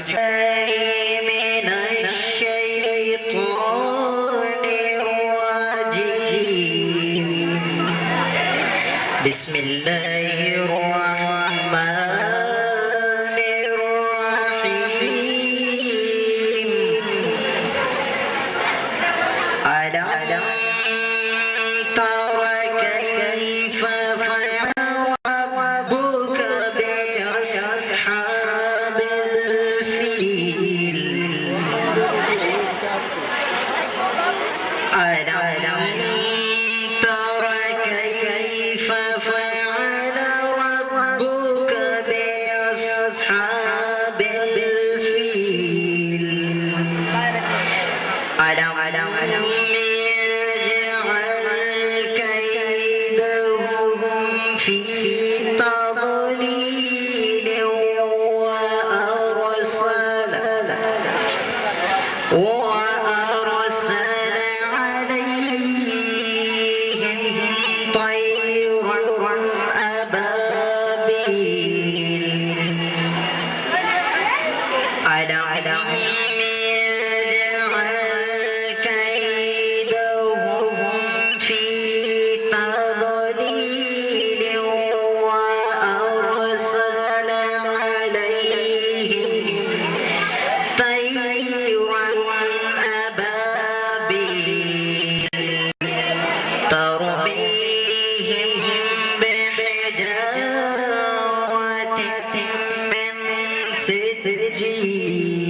من الشيطان الرجيم. بسم الله الرحمن الرحيم. ألم تر كيف فعل ربك بأصحاب الفيل. ألم تر كيف فعل ربك بأصحاب الفيل. ألم يجعل كيدهم في تضليل وأرسل عليهم طيرا أبابيل. ألم يجعل كيدهم في تضليل وأرسل عليهم طيرا أبابيل ترميهم بحجارة من سجيل.